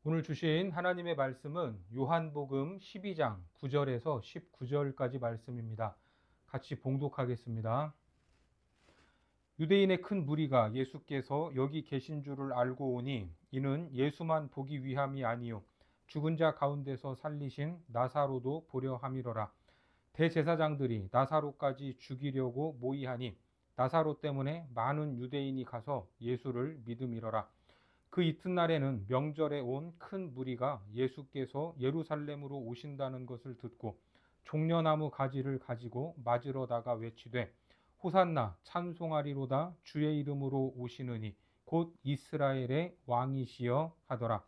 오늘 주신 하나님의 말씀은 요한복음 12장 9절에서 19절까지 말씀입니다. 같이 봉독하겠습니다. 유대인의 큰 무리가 예수께서 여기 계신 줄을 알고 오니 이는 예수만 보기 위함이 아니요 죽은 자 가운데서 살리신 나사로도 보려 함이로라. 대제사장들이 나사로까지 죽이려고 모의하니 나사로 때문에 많은 유대인이 가서 예수를 믿음이로라. 그 이튿날에는 명절에 온 큰 무리가 예수께서 예루살렘으로 오신다는 것을 듣고 종려나무 가지를 가지고 맞으러다가 외치되 호산나 찬송하리로다 주의 이름으로 오시느니 곧 이스라엘의 왕이시여 하더라.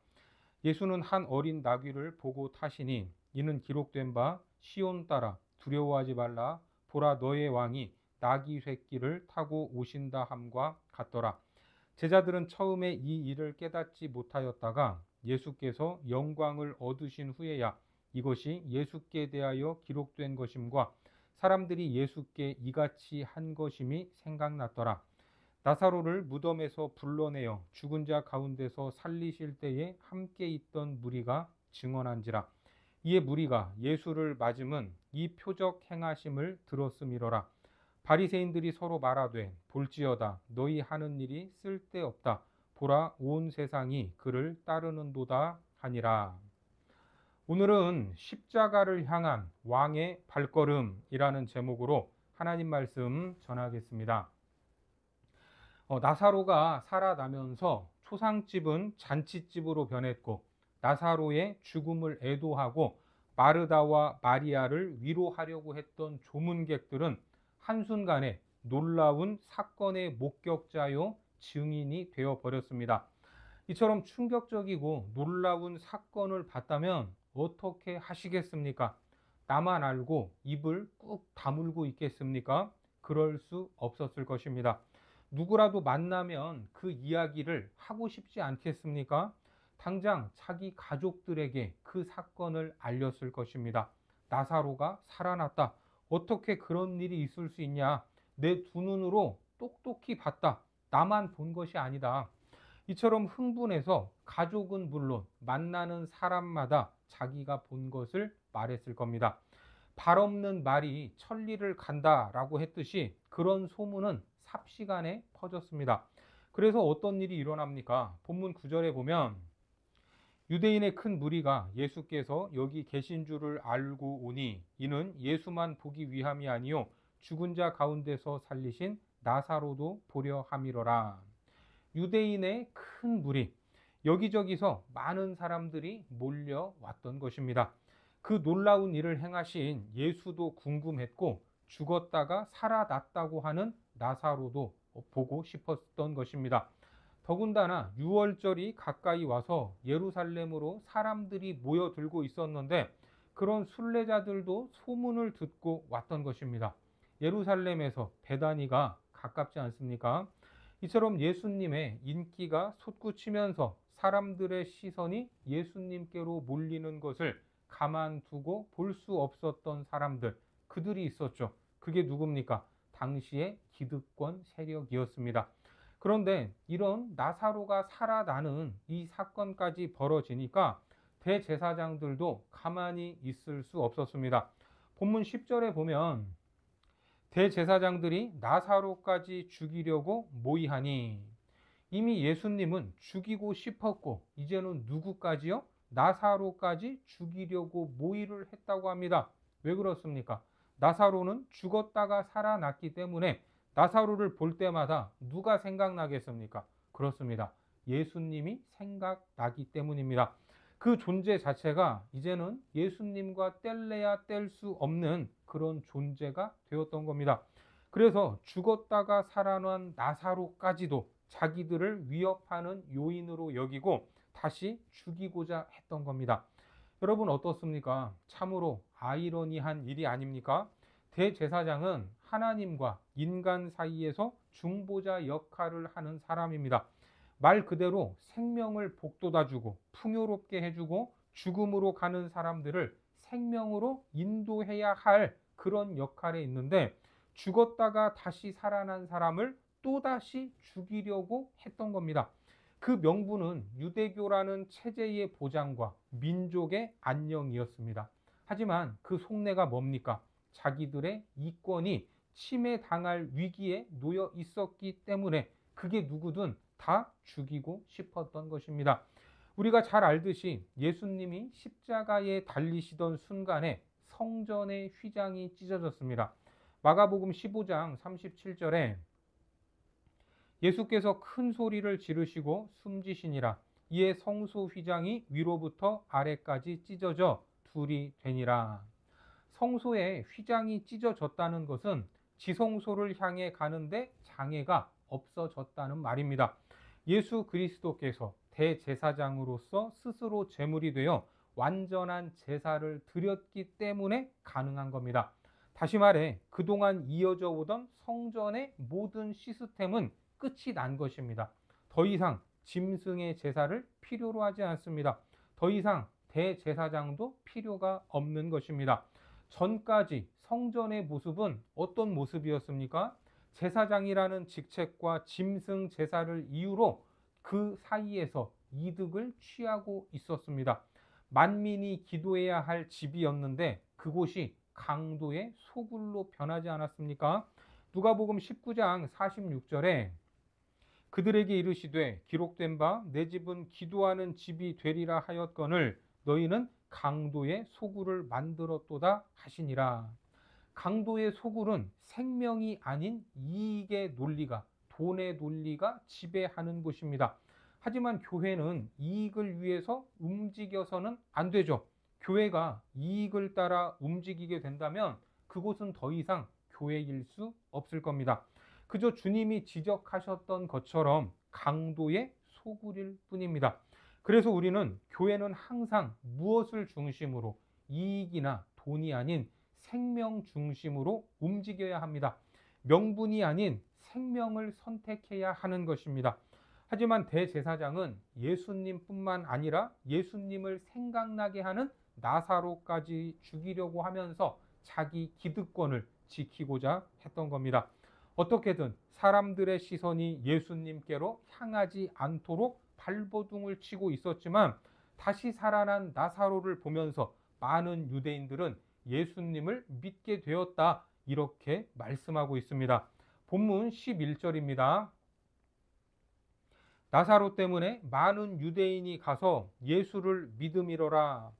예수는 한 어린 나귀를 보고 타시니 이는 기록된 바 시온 딸아 두려워하지 말라 보라 너의 왕이 나귀 새끼를 타고 오신다 함과 같더라. 제자들은 처음에 이 일을 깨닫지 못하였다가 예수께서 영광을 얻으신 후에야 이것이 예수께 대하여 기록된 것임과 사람들이 예수께 이같이 한 것임이 생각났더라. 나사로를 무덤에서 불러내어 죽은 자 가운데서 살리실 때에 함께 있던 무리가 증언한지라. 이에 무리가 예수를 맞음은 이 표적 행하심을 들었음이로라. 바리새인들이 서로 말하되 볼지어다 너희 하는 일이 쓸데없다. 보라 온 세상이 그를 따르는도다 하니라. 오늘은 십자가를 향한 왕의 발걸음이라는 제목으로 하나님 말씀 전하겠습니다. 나사로가 살아나면서 초상집은 잔치집으로 변했고 나사로의 죽음을 애도하고 마르다와 마리아를 위로하려고 했던 조문객들은 한순간에 놀라운 사건의 목격자요 증인이 되어 버렸습니다. 이처럼 충격적이고 놀라운 사건을 봤다면 어떻게 하시겠습니까? 나만 알고 입을 꾹 다물고 있겠습니까? 그럴 수 없었을 것입니다. 누구라도 만나면 그 이야기를 하고 싶지 않겠습니까? 당장 자기 가족들에게 그 사건을 알렸을 것입니다. 나사로가 살아났다. 어떻게 그런 일이 있을 수 있냐? 내 두 눈으로 똑똑히 봤다. 나만 본 것이 아니다. 이처럼 흥분해서 가족은 물론 만나는 사람마다 자기가 본 것을 말했을 겁니다. 발 없는 말이 천리를 간다라고 했듯이 그런 소문은 삽시간에 퍼졌습니다. 그래서 어떤 일이 일어납니까? 본문 9절에 보면 유대인의 큰 무리가 예수께서 여기 계신 줄을 알고 오니 이는 예수만 보기 위함이 아니요 죽은 자 가운데서 살리신 나사로도 보려 함이로라. 유대인의 큰 무리, 여기저기서 많은 사람들이 몰려왔던 것입니다. 그 놀라운 일을 행하신 예수도 궁금했고 죽었다가 살아났다고 하는 나사로도 보고 싶었던 것입니다. 더군다나 유월절이 가까이 와서 예루살렘으로 사람들이 모여들고 있었는데 그런 순례자들도 소문을 듣고 왔던 것입니다. 예루살렘에서 베다니가 가깝지 않습니까? 이처럼 예수님의 인기가 솟구치면서 사람들의 시선이 예수님께로 몰리는 것을 가만두고 볼 수 없었던 사람들, 그들이 있었죠. 그게 누굽니까? 당시의 기득권 세력이었습니다. 그런데 이런 나사로가 살아나는 이 사건까지 벌어지니까 대제사장들도 가만히 있을 수 없었습니다. 본문 10절에 보면 대제사장들이 나사로까지 죽이려고 모의하니, 이미 예수님은 죽이고 싶었고 이제는 누구까지요? 나사로까지 죽이려고 모의를 했다고 합니다. 왜 그렇습니까? 나사로는 죽었다가 살아났기 때문에 나사로를 볼 때마다 누가 생각나겠습니까? 그렇습니다. 예수님이 생각나기 때문입니다. 그 존재 자체가 이제는 예수님과 뗄래야 뗄 수 없는 그런 존재가 되었던 겁니다. 그래서 죽었다가 살아난 나사로까지도 자기들을 위협하는 요인으로 여기고 다시 죽이고자 했던 겁니다. 여러분 어떻습니까? 참으로 아이러니한 일이 아닙니까? 대제사장은 하나님과 인간 사이에서 중보자 역할을 하는 사람입니다. 말 그대로 생명을 복돋아주고 풍요롭게 해주고 죽음으로 가는 사람들을 생명으로 인도해야 할 그런 역할에 있는데 죽었다가 다시 살아난 사람을 또다시 죽이려고 했던 겁니다. 그 명분은 유대교라는 체제의 보장과 민족의 안녕이었습니다. 하지만 그 속내가 뭡니까? 자기들의 이권이 침해당할 위기에 놓여 있었기 때문에 그게 누구든 다 죽이고 싶었던 것입니다. 우리가 잘 알듯이 예수님이 십자가에 달리시던 순간에 성전의 휘장이 찢어졌습니다. 마가복음 15장 37절에 예수께서 큰 소리를 지르시고 숨지시니라. 이에 성소 휘장이 위로부터 아래까지 찢어져 둘이 되니라. 성소의 휘장이 찢어졌다는 것은 지성소를 향해 가는데 장애가 없어졌다는 말입니다. 예수 그리스도께서 대제사장으로서 스스로 제물이 되어 완전한 제사를 드렸기 때문에 가능한 겁니다. 다시 말해 그동안 이어져 오던 성전의 모든 시스템은 끝이 난 것입니다. 더 이상 짐승의 제사를 필요로 하지 않습니다. 더 이상 대제사장도 필요가 없는 것입니다. 전까지 성전의 모습은 어떤 모습이었습니까? 제사장이라는 직책과 짐승 제사를 이유로 그 사이에서 이득을 취하고 있었습니다. 만민이 기도해야 할 집이었는데 그곳이 강도의 소굴로 변하지 않았습니까? 누가복음 19장 46절에 그들에게 이르시되 기록된 바 내 집은 기도하는 집이 되리라 하였거늘 너희는 강도의 소굴을 만들었도다 하시니라. 강도의 소굴은 생명이 아닌 이익의 논리가, 돈의 논리가 지배하는 곳입니다. 하지만 교회는 이익을 위해서 움직여서는 안 되죠. 교회가 이익을 따라 움직이게 된다면 그곳은 더 이상 교회일 수 없을 겁니다. 그저 주님이 지적하셨던 것처럼 강도의 소굴일 뿐입니다. 그래서 우리는 교회는 항상 무엇을 중심으로 이익이나 돈이 아닌 생명 중심으로 움직여야 합니다. 명분이 아닌 생명을 선택해야 하는 것입니다. 하지만 대제사장은 예수님뿐만 아니라 예수님을 생각나게 하는 나사로까지 죽이려고 하면서 자기 기득권을 지키고자 했던 겁니다. 어떻게든 사람들의 시선이 예수님께로 향하지 않도록 발버둥을 치고 있었지만 다시 살아난 나사로를 보면서 많은 유대인들은 예수님을 믿게 되었다 이렇게 말씀하고 있습니다. 본문 11절입니다. 나사로 때문에 많은 유대인이 가서 예수를 믿음이로라.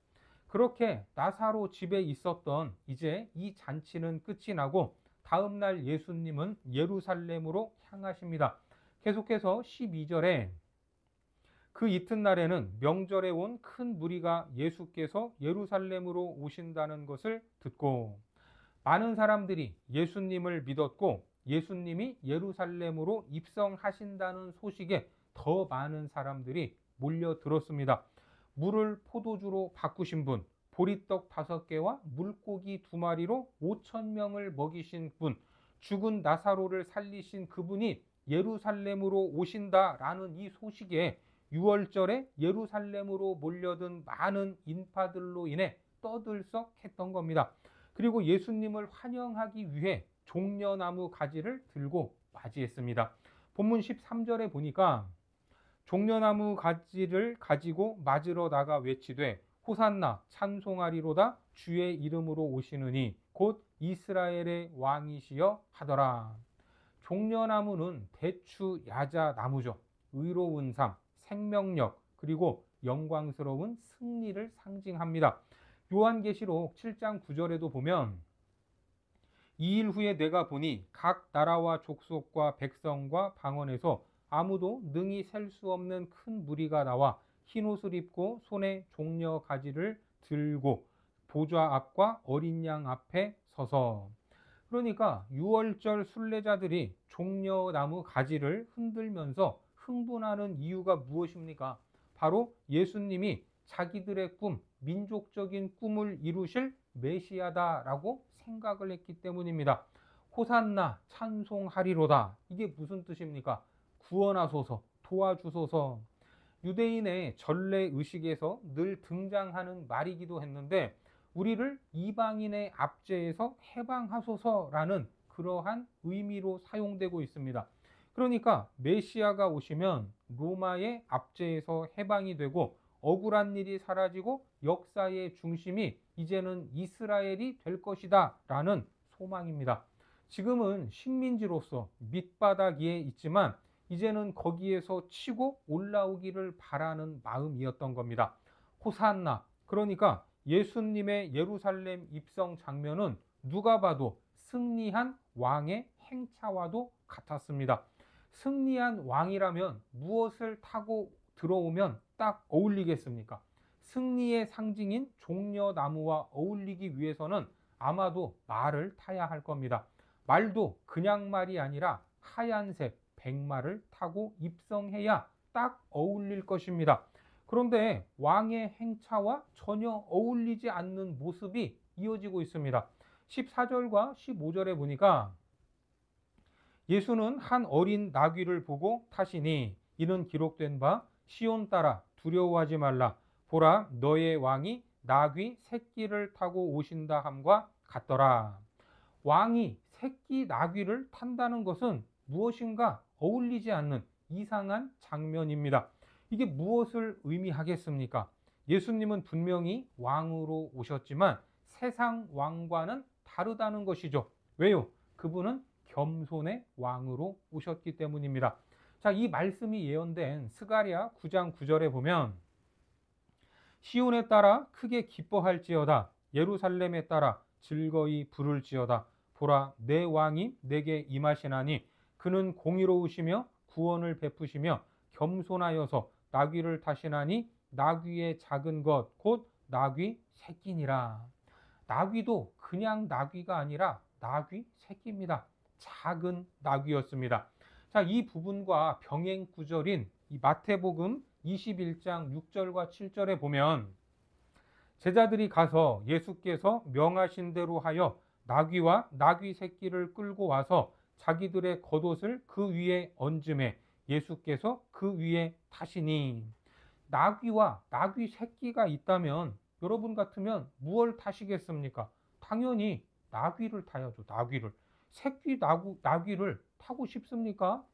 그렇게 나사로 집에 있었던 이제 이 잔치는 끝이 나고 다음 날 예수님은 예루살렘으로 향하십니다. 계속해서 12절에 그 이튿날에는 명절에 온 큰 무리가 예수께서 예루살렘으로 오신다는 것을 듣고 많은 사람들이 예수님을 믿었고 예수님이 예루살렘으로 입성하신다는 소식에 더 많은 사람들이 몰려들었습니다. 물을 포도주로 바꾸신 분, 보리떡 5개와 물고기 2마리로 5,000명을 먹이신 분, 죽은 나사로를 살리신 그분이 예루살렘으로 오신다라는 이 소식에 6월절에 예루살렘으로 몰려든 많은 인파들로 인해 떠들썩했던 겁니다. 그리고 예수님을 환영하기 위해 종려나무 가지를 들고 맞이했습니다. 본문 13절에 보니까 종려나무 가지를 가지고 맞으러 나가 외치되 호산나 찬송하리로다 주의 이름으로 오시느니 곧 이스라엘의 왕이시여 하더라. 종려나무는 대추 야자 나무죠. 의로운 삶, 생명력, 그리고 영광스러운 승리를 상징합니다. 요한계시록 7장 9절에도 보면 2일 후에 내가 보니 각 나라와 족속과 백성과 방언에서 아무도 능히 셀 수 없는 큰 무리가 나와 흰옷을 입고 손에 종려 가지를 들고 보좌 앞과 어린 양 앞에 서서, 그러니까 6월절 순례자들이 종려나무 가지를 흔들면서 흥분하는 이유가 무엇입니까? 바로 예수님이 자기들의 꿈, 민족적인 꿈을 이루실 메시아다라고 생각을 했기 때문입니다. 호산나 찬송하리로다. 이게 무슨 뜻입니까? 구원하소서, 도와주소서. 유대인의 전례 의식에서 늘 등장하는 말이기도 했는데 우리를 이방인의 압제에서 해방하소서라는 그러한 의미로 사용되고 있습니다. 그러니까 메시아가 오시면 로마의 압제에서 해방이 되고 억울한 일이 사라지고 역사의 중심이 이제는 이스라엘이 될 것이다 라는 소망입니다. 지금은 식민지로서 밑바닥 위에 있지만 이제는 거기에서 치고 올라오기를 바라는 마음이었던 겁니다. 호산나, 그러니까 예수님의 예루살렘 입성 장면은 누가 봐도 승리한 왕의 행차와도 같았습니다. 승리한 왕이라면 무엇을 타고 들어오면 딱 어울리겠습니까? 승리의 상징인 종려나무와 어울리기 위해서는 아마도 말을 타야 할 겁니다. 말도 그냥 말이 아니라 하얀색 백마를 타고 입성해야 딱 어울릴 것입니다. 그런데 왕의 행차와 전혀 어울리지 않는 모습이 이어지고 있습니다. 14절과 15절에 보니까 예수는 한 어린 나귀를 보고 타시니 이는 기록된 바 시온 딸아 두려워하지 말라 보라 너의 왕이 나귀 새끼를 타고 오신다 함과 같더라. 왕이 새끼 나귀를 탄다는 것은 무엇인가 어울리지 않는 이상한 장면입니다. 이게 무엇을 의미하겠습니까? 예수님은 분명히 왕으로 오셨지만 세상 왕과는 다르다는 것이죠. 왜요? 그분은 겸손의 왕으로 오셨기 때문입니다. 자, 이 말씀이 예언된 스가랴 9장 9절에 보면 시온에 따라 크게 기뻐할지어다 예루살렘에 따라 즐거이 부를지어다 보라 내 왕이 내게 임하시나니 그는 공의로우시며 구원을 베푸시며 겸손하여서 나귀를 타시나니 나귀의 작은 것 곧 나귀 새끼니라. 나귀도 그냥 나귀가 아니라 나귀 새끼입니다. 작은 나귀였습니다. 자, 이 부분과 병행 구절인 이 마태복음 21장 6절과 7절에 보면 제자들이 가서 예수께서 명하신 대로 하여 나귀와 나귀 새끼를 끌고 와서 자기들의 겉옷을 그 위에 얹음에 예수께서 그 위에 타시니. 나귀와 나귀 새끼가 있다면 여러분 같으면 무엇을 타시겠습니까? 당연히 나귀를 타야죠. 나귀를. 새끼 나귀를 타고 싶습니까?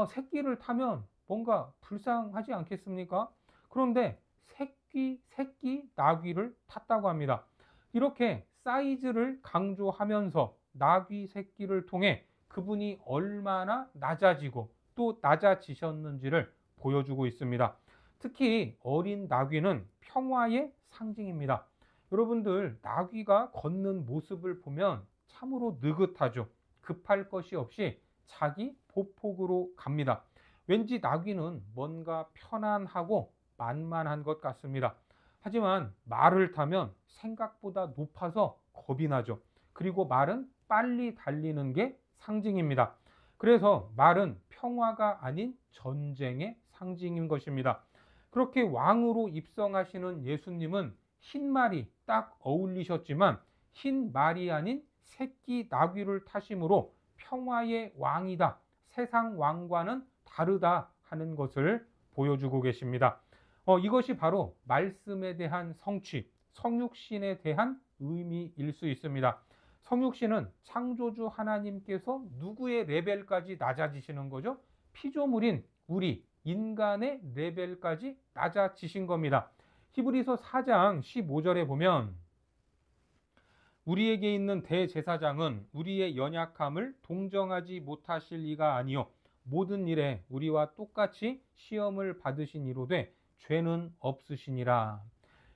새끼를 타면 뭔가 불쌍하지 않겠습니까? 그런데 새끼 나귀를 탔다고 합니다. 이렇게 사이즈를 강조하면서 나귀 새끼를 통해 그분이 얼마나 낮아지고 또 낮아지셨는지를 보여주고 있습니다. 특히 어린 나귀는 평화의 상징입니다. 여러분들 나귀가 걷는 모습을 보면 참으로 느긋하죠. 급할 것이 없이 자기 보폭으로 갑니다. 왠지 나귀는 뭔가 편안하고 만만한 것 같습니다. 하지만 말을 타면 생각보다 높아서 겁이 나죠. 그리고 말은 빨리 달리는 게 상징입니다. 그래서 말은 평화가 아닌 전쟁의 상징인 것입니다. 그렇게 왕으로 입성하시는 예수님은 흰 말이 딱 어울리셨지만 흰 말이 아닌 새끼 나귀를 타심으로 평화의 왕이다. 세상 왕과는 다르다 하는 것을 보여주고 계십니다. 이것이 바로 말씀에 대한 성취, 성육신에 대한 의미일 수 있습니다. 성육신은 창조주 하나님께서 누구의 레벨까지 낮아지시는 거죠? 피조물인 우리 인간의 레벨까지 낮아지신 겁니다. 히브리서 4장 15절에 보면 우리에게 있는 대제사장은 우리의 연약함을 동정하지 못하실 리가 아니요 모든 일에 우리와 똑같이 시험을 받으신 이로되 죄는 없으시니라.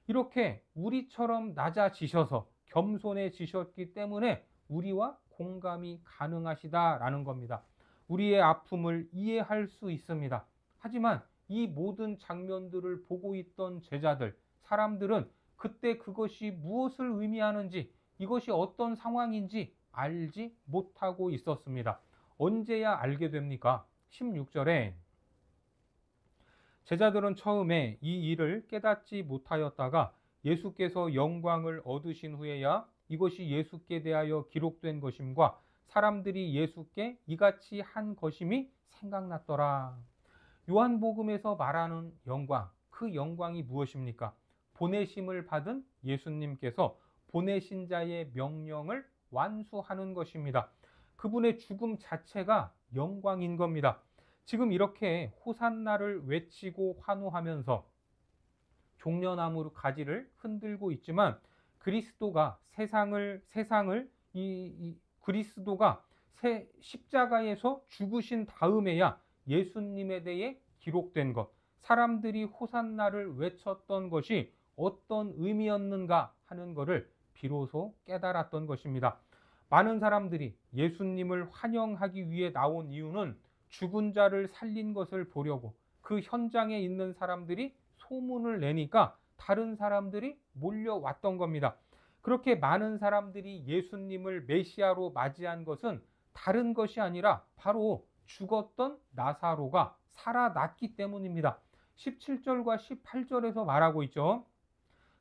이렇게 우리처럼 낮아지셔서 겸손해지셨기 때문에 우리와 공감이 가능하시다라는 겁니다. 우리의 아픔을 이해할 수 있습니다. 하지만 이 모든 장면들을 보고 있던 제자들, 사람들은 그때 그것이 무엇을 의미하는지, 이것이 어떤 상황인지 알지 못하고 있었습니다. 언제야 알게 됩니까? 16절에 제자들은 처음에 이 일을 깨닫지 못하였다가 예수께서 영광을 얻으신 후에야 이것이 예수께 대하여 기록된 것임과 사람들이 예수께 이같이 한 것임이 생각났더라. 요한복음에서 말하는 영광, 그 영광이 무엇입니까? 보내심을 받은 예수님께서 보내신 자의 명령을 완수하는 것입니다. 그분의 죽음 자체가 영광인 겁니다. 지금 이렇게 호산나를 외치고 환호하면서 종려나무 가지를 흔들고 있지만 그리스도가 그리스도가 십자가에서 죽으신 다음에야 예수님에 대해 기록된 것, 사람들이 호산나를 외쳤던 것이 어떤 의미였는가 하는 것을 비로소 깨달았던 것입니다. 많은 사람들이 예수님을 환영하기 위해 나온 이유는 죽은 자를 살린 것을 보려고, 그 현장에 있는 사람들이 소문을 내니까 다른 사람들이 몰려왔던 겁니다. 그렇게 많은 사람들이 예수님을 메시아로 맞이한 것은 다른 것이 아니라 바로 죽었던 나사로가 살아났기 때문입니다. 17절과 18절에서 말하고 있죠.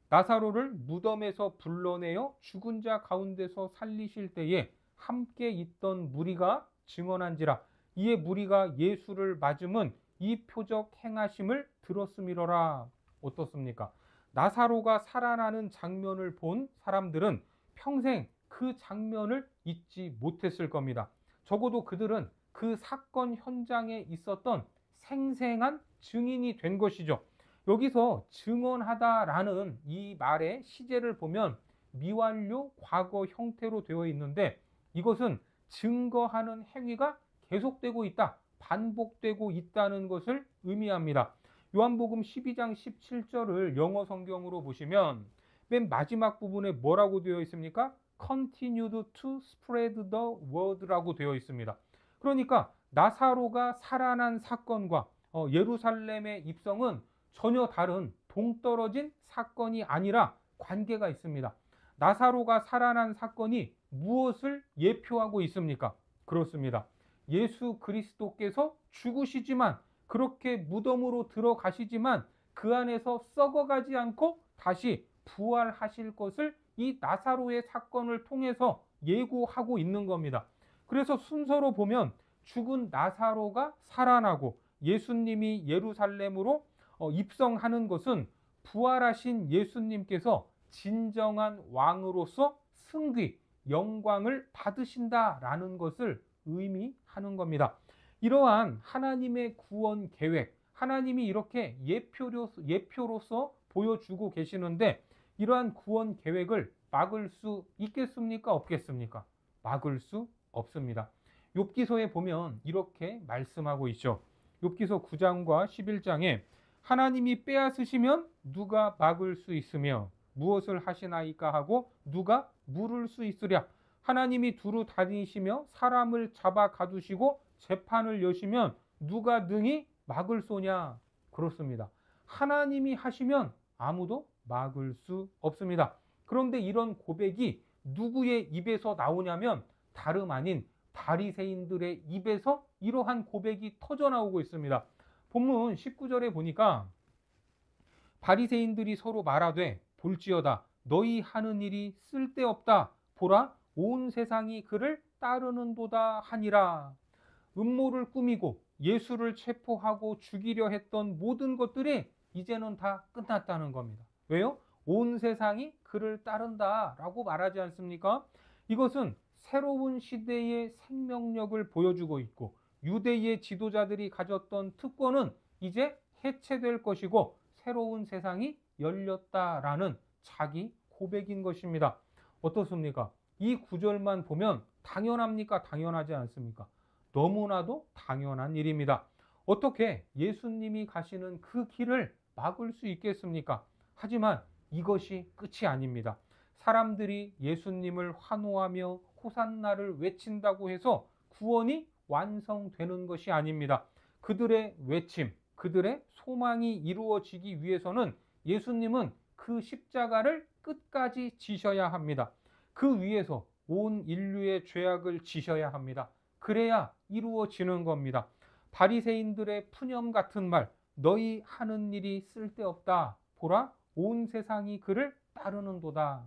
나사로를 무덤에서 불러내어 죽은 자 가운데서 살리실 때에 함께 있던 무리가 증언한지라. 이에 무리가 예수를 맞음은 이 표적 행하심을 들었음이로라. 어떻습니까? 나사로가 살아나는 장면을 본 사람들은 평생 그 장면을 잊지 못했을 겁니다. 적어도 그들은 그 사건 현장에 있었던 생생한 증인이 된 것이죠. 여기서 증언하다라는 이 말의 시제를 보면 미완료 과거 형태로 되어 있는데, 이것은 증거하는 행위가 계속되고 있다, 반복되고 있다는 것을 의미합니다. 요한복음 12장 17절을 영어 성경으로 보시면 맨 마지막 부분에 뭐라고 되어 있습니까? Continued to spread the word라고 되어 있습니다. 그러니까 나사로가 살아난 사건과 예루살렘의 입성은 전혀 다른 동떨어진 사건이 아니라 관계가 있습니다. 나사로가 살아난 사건이 무엇을 예표하고 있습니까? 그렇습니다. 예수 그리스도께서 죽으시지만, 그렇게 무덤으로 들어가시지만 그 안에서 썩어가지 않고 다시 부활하실 것을 이 나사로의 사건을 통해서 예고하고 있는 겁니다. 그래서 순서로 보면 죽은 나사로가 살아나고 예수님이 예루살렘으로 입성하는 것은 부활하신 예수님께서 진정한 왕으로서 승귀, 영광을 받으신다라는 것을 의미하는 겁니다. 이러한 하나님의 구원 계획, 하나님이 이렇게 예표로서 보여주고 계시는데, 이러한 구원 계획을 막을 수 있겠습니까? 없겠습니까? 막을 수 없습니다. 욥기서에 보면 이렇게 말씀하고 있죠. 욥기서 9장과 11장에 하나님이 빼앗으시면 누가 막을 수 있으며 무엇을 하시나이까 하고 누가 물을 수 있으랴. 하나님이 두루 다니시며 사람을 잡아 가두시고 재판을 여시면 누가 능히 막을 소냐. 그렇습니다. 하나님이 하시면 아무도 막을 수 없습니다. 그런데 이런 고백이 누구의 입에서 나오냐면 다름 아닌 바리새인들의 입에서 이러한 고백이 터져나오고 있습니다. 본문 19절에 보니까 바리새인들이 서로 말하되 볼지어다 너희 하는 일이 쓸데없다. 보라 온 세상이 그를 따르는도다 하니라. 음모를 꾸미고 예수를 체포하고 죽이려 했던 모든 것들이 이제는 다 끝났다는 겁니다. 왜요? 온 세상이 그를 따른다라고 말하지 않습니까? 이것은 새로운 시대의 생명력을 보여주고 있고, 유대의 지도자들이 가졌던 특권은 이제 해체될 것이고 새로운 세상이 열렸다라는 자기 고백인 것입니다. 어떻습니까? 이 구절만 보면 당연합니까? 당연하지 않습니까? 너무나도 당연한 일입니다. 어떻게 예수님이 가시는 그 길을 막을 수 있겠습니까? 하지만 이것이 끝이 아닙니다. 사람들이 예수님을 환호하며 호산나를 외친다고 해서 구원이 완성되는 것이 아닙니다. 그들의 외침, 그들의 소망이 이루어지기 위해서는 예수님은 그 십자가를 끝까지 지셔야 합니다. 그 위에서 온 인류의 죄악을 지셔야 합니다. 그래야 이루어지는 겁니다. 바리새인들의 푸념 같은 말, 너희 하는 일이 쓸데없다. 보라, 온 세상이 그를 따르는도다.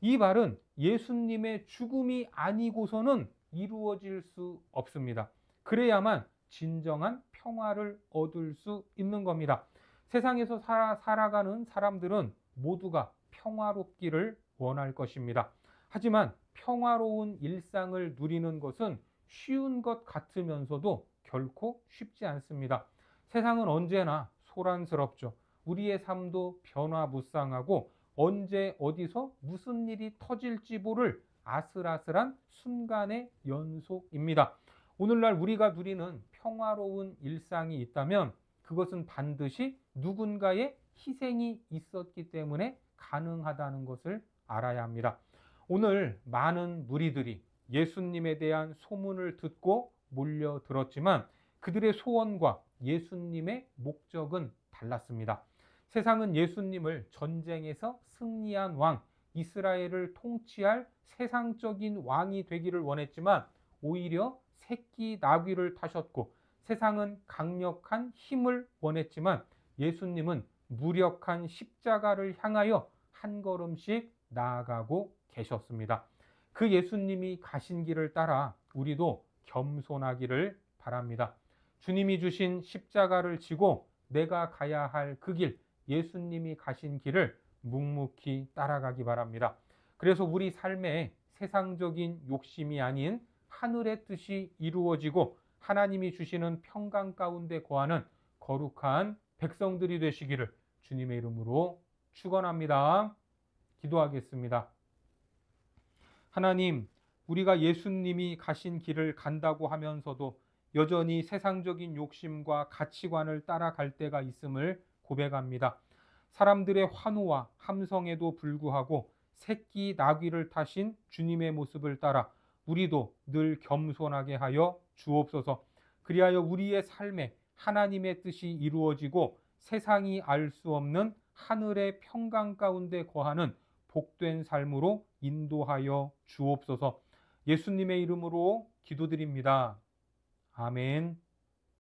이 말은 예수님의 죽음이 아니고서는 이루어질 수 없습니다. 그래야만 진정한 평화를 얻을 수 있는 겁니다. 세상에서 살아가는 사람들은 모두가 평화롭기를 원할 것입니다. 하지만 평화로운 일상을 누리는 것은 쉬운 것 같으면서도 결코 쉽지 않습니다. 세상은 언제나 소란스럽죠. 우리의 삶도 변화무쌍하고 언제 어디서 무슨 일이 터질지 모를 아슬아슬한 순간의 연속입니다. 오늘날 우리가 누리는 평화로운 일상이 있다면 그것은 반드시 누군가의 희생이 있었기 때문에 가능하다는 것을 알아야 합니다. 오늘 많은 무리들이 예수님에 대한 소문을 듣고 몰려들었지만 그들의 소원과 예수님의 목적은 달랐습니다. 세상은 예수님을 전쟁에서 승리한 왕, 이스라엘을 통치할 세상적인 왕이 되기를 원했지만 오히려 새끼 나귀를 타셨고, 세상은 강력한 힘을 원했지만 예수님은 무력한 십자가를 향하여 한 걸음씩 나아가고 계셨습니다. 그 예수님이 가신 길을 따라 우리도 겸손하기를 바랍니다. 주님이 주신 십자가를 지고 내가 가야 할 그 길, 예수님이 가신 길을 묵묵히 따라가기 바랍니다. 그래서 우리 삶에 세상적인 욕심이 아닌 하늘의 뜻이 이루어지고 하나님이 주시는 평강 가운데 거하는 거룩한 백성들이 되시기를 주님의 이름으로 축원합니다. 기도하겠습니다. 하나님, 우리가 예수님이 가신 길을 간다고 하면서도 여전히 세상적인 욕심과 가치관을 따라갈 때가 있음을 고백합니다. 사람들의 환호와 함성에도 불구하고 새끼 나귀를 타신 주님의 모습을 따라 우리도 늘 겸손하게 하여 주옵소서. 그리하여 우리의 삶에 하나님의 뜻이 이루어지고 세상이 알 수 없는 하늘의 평강 가운데 거하는 복된 삶으로 인도하여 주옵소서. 예수님의 이름으로 기도드립니다. 아멘.